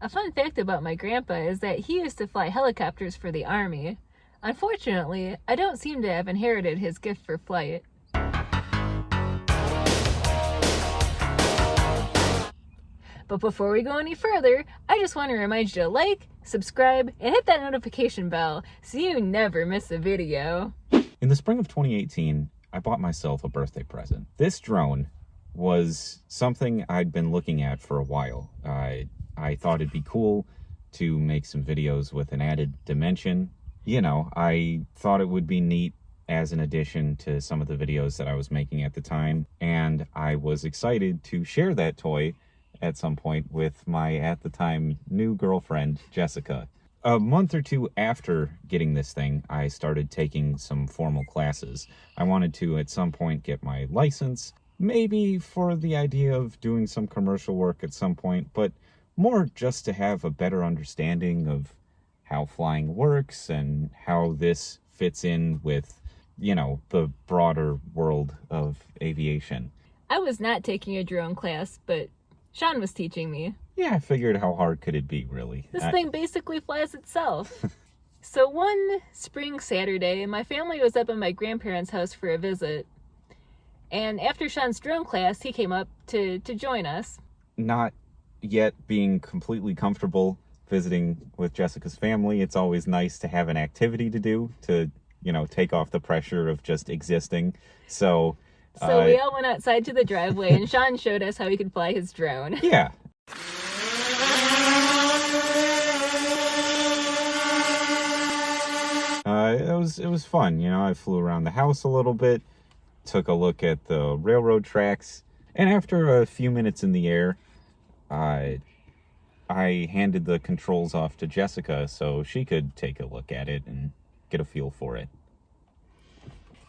A fun fact about my grandpa is that he used to fly helicopters for the Army. Unfortunately, I don't seem to have inherited his gift for flight. But before we go any further, I just want to remind you to like, subscribe, and hit that notification bell so you never miss a video. In the spring of 2018, I bought myself a birthday present. This drone was something I'd been looking at for a while. I thought it'd be cool to make some videos with an added dimension. You know, I thought it would be neat as an addition to some of the videos that I was making at the time, and I was excited to share that toy at some point with my, at the time, new girlfriend, Jessica. A month or two after getting this thing, I started taking some formal classes. I wanted to, at some point, get my license, maybe for the idea of doing some commercial work at some point, but more just to have a better understanding of how flying works and how this fits in with, you know, the broader world of aviation. I was not taking a drone class, but Sean was teaching me. Yeah, I figured how hard could it be, really? This thing basically flies itself. So one spring Saturday, my family was up at my grandparents' house for a visit. And after Sean's drone class, he came up to join us. Not yet being completely comfortable visiting with Jessica's family, it's always nice to have an activity to do to, you know, take off the pressure of just existing. So we all went outside to the driveway, and Sean showed us how he could fly his drone. Yeah. It was fun, you know. I flew around the house a little bit, took a look at the railroad tracks, and after a few minutes in the air, I handed the controls off to Jessica so she could take a look at it and get a feel for it.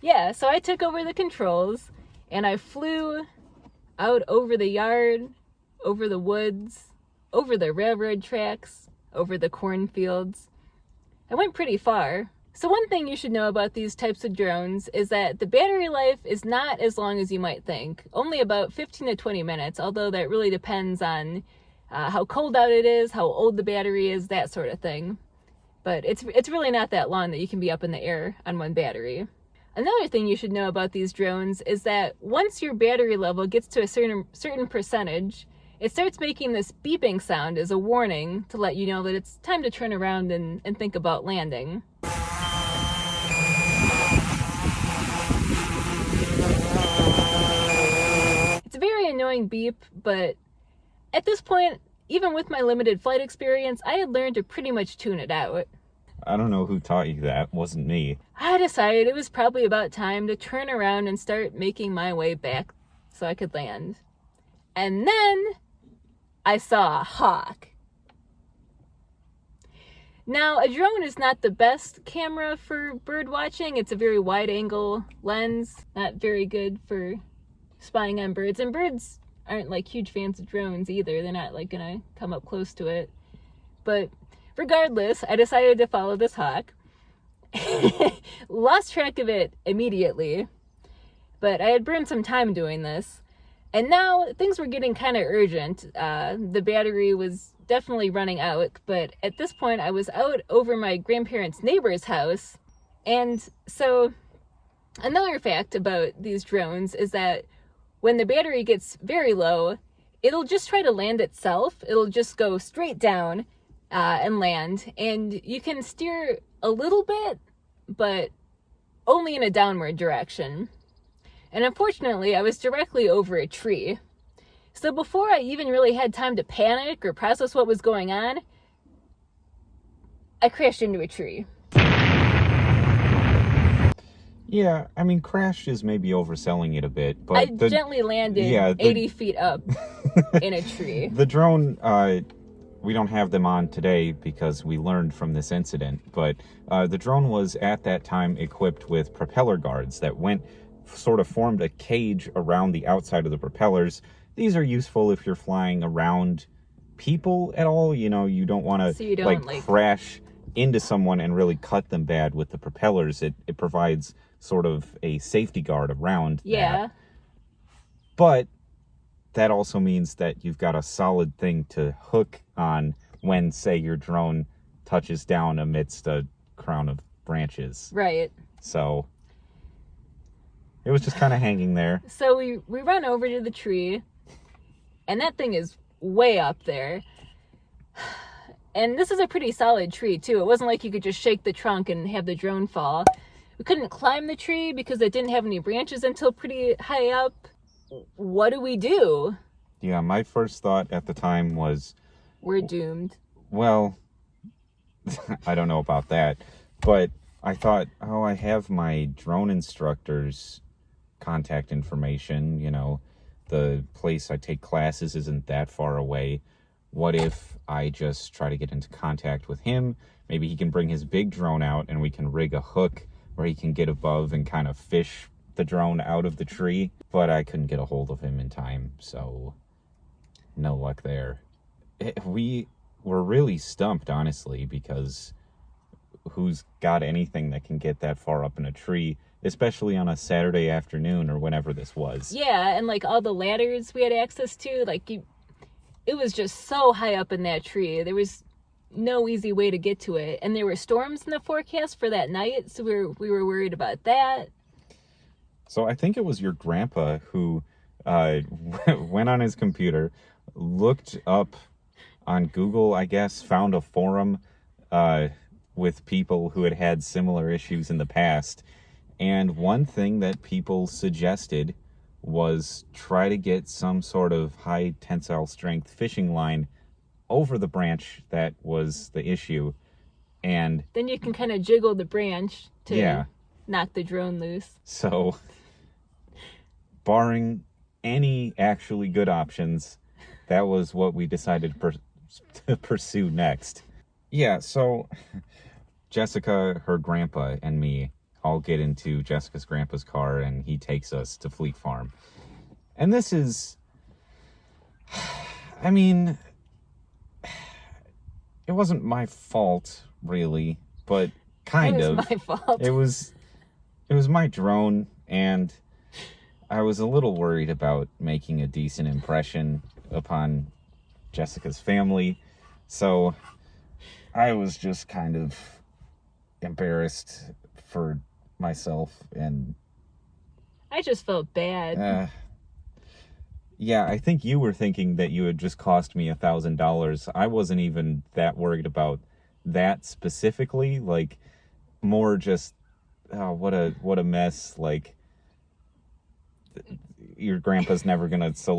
Yeah, so I took over the controls, and I flew out over the yard, over the woods, over the railroad tracks, over the cornfields. I went pretty far. So one thing you should know about these types of drones is that the battery life is not as long as you might think. Only about 15 to 20 minutes, although that really depends on how cold out it is, how old the battery is, that sort of thing. But it's really not that long that you can be up in the air on one battery. Another thing you should know about these drones is that once your battery level gets to a certain percentage, it starts making this beeping sound as a warning to let you know that it's time to turn around and think about landing. It's a very annoying beep, but at this point, even with my limited flight experience, I had learned to pretty much tune it out. I don't know who taught you that. It wasn't me. I decided it was probably about time to turn around and start making my way back so I could land. And then I saw a hawk. Now, a drone is not the best camera for bird watching. It's a very wide angle lens, not very good for spying on birds. And birds aren't like huge fans of drones either. They're not like gonna come up close to it. But regardless, I decided to follow this hawk. Lost track of it immediately, but I had burned some time doing this. And now things were getting kind of urgent. The battery was definitely running out, but at this point I was out over my grandparents' neighbor's house. And so another fact about these drones is that when the battery gets very low, it'll just try to land itself. It'll just go straight down and land. And you can steer a little bit, but only in a downward direction. And unfortunately, I was directly over a tree. So before I even really had time to panic or process what was going on, I crashed into a tree. Yeah, I mean, crashed is maybe overselling it a bit, but I gently landed 80 feet up in a tree. The drone, we don't have them on today because we learned from this incident, but the drone was at that time equipped with propeller guards that formed a cage around the outside of the propellers. These are useful if you're flying around people at all. You know, you don't want to crash into someone and really cut them bad with the propellers. It provides sort of a safety guard around that. But that also means that you've got a solid thing to hook on when, say, your drone touches down amidst a crown of branches. Right. So it was just kind of hanging there. So we run over to the tree, and that thing is way up there. And this is a pretty solid tree, too. It wasn't like you could just shake the trunk and have the drone fall. We couldn't climb the tree because it didn't have any branches until pretty high up. What do we do? Yeah, my first thought at the time was, We're doomed. well, I don't know about that, but I thought, oh, I have my drone instructor's contact information. You know, the place I take classes isn't that far away. What if I just try to get into contact with him? Maybe he can bring his big drone out and we can rig a hook where he can get above and kind of fish the drone out of the tree. But I couldn't get a hold of him in time, so no luck there. We were really stumped, honestly, because who's got anything that can get that far up in a tree, especially on a Saturday afternoon or whenever this was. Yeah, and like all the ladders we had access to, like it was just so high up in that tree. There was no easy way to get to it. And there were storms in the forecast for that night, so we were worried about that. So I think it was your grandpa who went on his computer, looked up on Google, I guess, found a forum with people who had had similar issues in the past. And one thing that people suggested was try to get some sort of high tensile strength fishing line over the branch that was the issue. And then you can kind of jiggle the branch to knock the drone loose. So, barring any actually good options, that was what we decided to pursue next. Yeah, so Jessica, her grandpa, and me all get into Jessica's grandpa's car, and he takes us to Fleet Farm. And this is, I mean, it wasn't my fault, really, but kind of. It was my fault. It was my drone, and I was a little worried about making a decent impression upon Jessica's family, so I was just kind of embarrassed for myself, and I just felt bad. Yeah, I think you were thinking that you had just cost me $1,000. I wasn't even that worried about that specifically, like more just what a mess. Like, your grandpa's never gonna so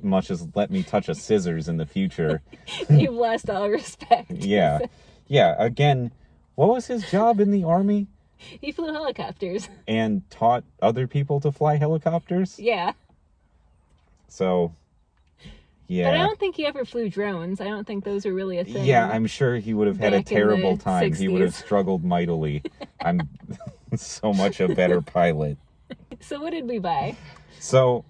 much as let me touch a scissors in the future. You've lost all respect. Yeah. Again, what was his job in the Army? He flew helicopters. And taught other people to fly helicopters? Yeah. So, yeah. But I don't think he ever flew drones. I don't think those are really a thing. Yeah, I'm sure he would have had a Back in terrible the time. 60s. He would have struggled mightily. I'm so much a better pilot. So what did we buy? So,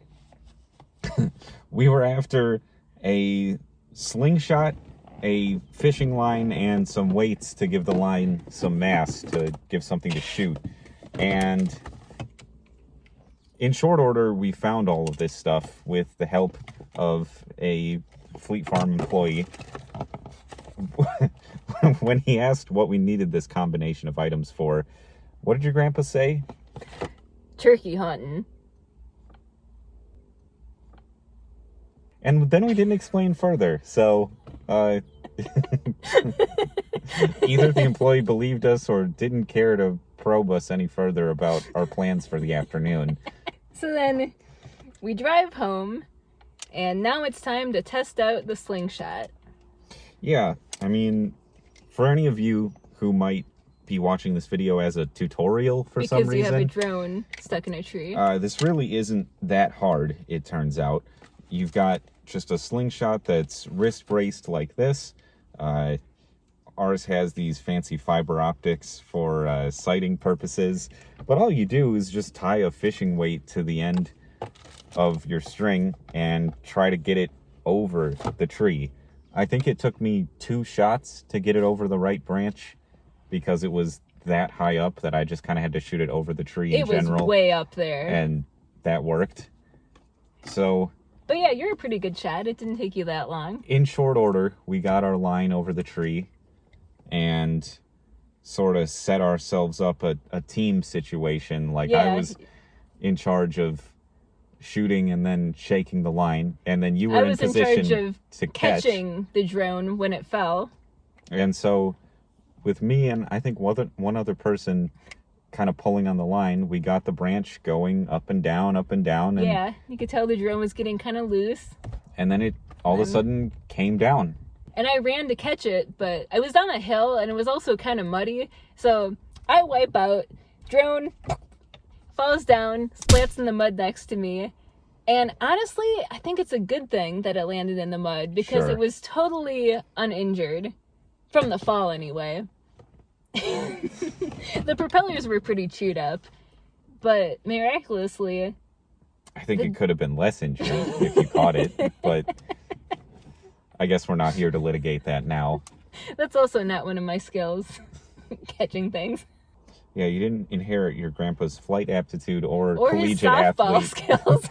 we were after a slingshot, a fishing line, and some weights to give the line some mass, to give something to shoot. And in short order, we found all of this stuff with the help of a Fleet Farm employee. When he asked what we needed this combination of items for, what did your grandpa say? Turkey hunting. And then we didn't explain further, so either the employee believed us or didn't care to probe us any further about our plans for the afternoon. So then we drive home, and now it's time to test out the slingshot. Yeah, I mean, for any of you who might be watching this video as a tutorial for some reason, because you have a drone stuck in a tree. This really isn't that hard, it turns out. You've got just a slingshot that's wrist braced like this. Ours has these fancy fiber optics for sighting purposes, but all you do is just tie a fishing weight to the end of your string and try to get it over the tree. I think it took me 2 shots to get it over the right branch because it was that high up that I just kind of had to shoot it over the tree in general. It was way up there. And that worked. So But yeah, you're a pretty good shot. It didn't take you that long. In short order, we got our line over the tree and sort of set ourselves up a team situation. Like I Yeah. was in charge of shooting and then shaking the line, and then you I were in was in position charge of to catch. catching the drone when it fell. And so with me and I think one other person kind of pulling on the line, we got the branch going up and down, and Yeah, you could tell the drone was getting kind of loose. and then it all of a sudden came down. And I ran to catch it, but I was on a hill and it was also kind of muddy. So I wipe out, drone falls down, splats in the mud next to me. And honestly, I think it's a good thing that it landed in the mud because Sure. it was totally uninjured. From the fall, anyway. The propellers were pretty chewed up, but miraculously, I think it could have been less injured if you caught it, but I guess we're not here to litigate that now. that's also not one of my skills, catching things. Yeah, you didn't inherit your grandpa's flight aptitude or Or his collegiate softball athlete. skills.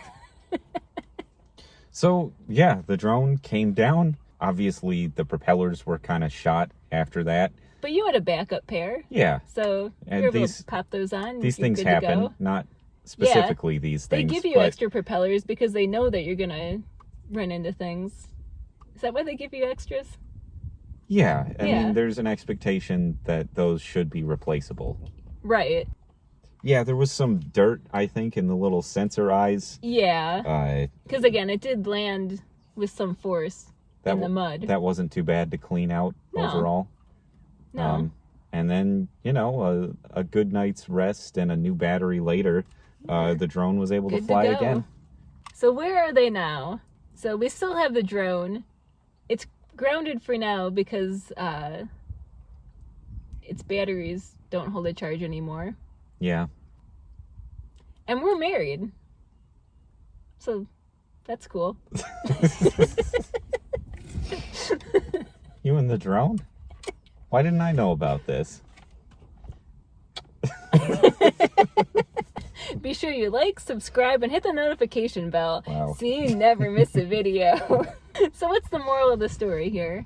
So, yeah, the drone came down. Obviously, the propellers were kind of shot after that. But you had a backup pair, Yeah, so And you're able these- to pop those on. these you're things good to happen, go. not specifically these They things. give you but extra propellers because they know that you're gonna run into things. Is that why they give you extras? yeah, I Yeah. mean, there's an expectation that those should be replaceable. Right. Yeah, there was some dirt, I think, in the little sensor eyes. Yeah. Because again, it did land with some force in the mud. That wasn't too bad to clean out No. overall. No. And then, a good night's rest and a new battery later, the drone was able Good to fly go. again. So where are they now? So we still have the drone. It's grounded for now because its batteries don't hold a charge anymore. Yeah. And we're married. So that's cool. You and the drone? Why didn't I know about this? Be sure you like, subscribe, and hit the notification bell Wow. so you never miss a video. So what's the moral of the story here?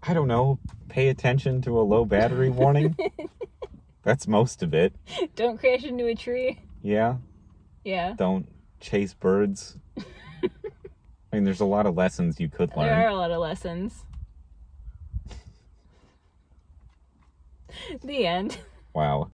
I don't know. Pay attention to a low battery warning. That's most of it. Don't crash into a tree. Yeah. Yeah. Don't chase birds. I mean, there's a lot of lessons you could learn. There are a lot of lessons. The end. Wow.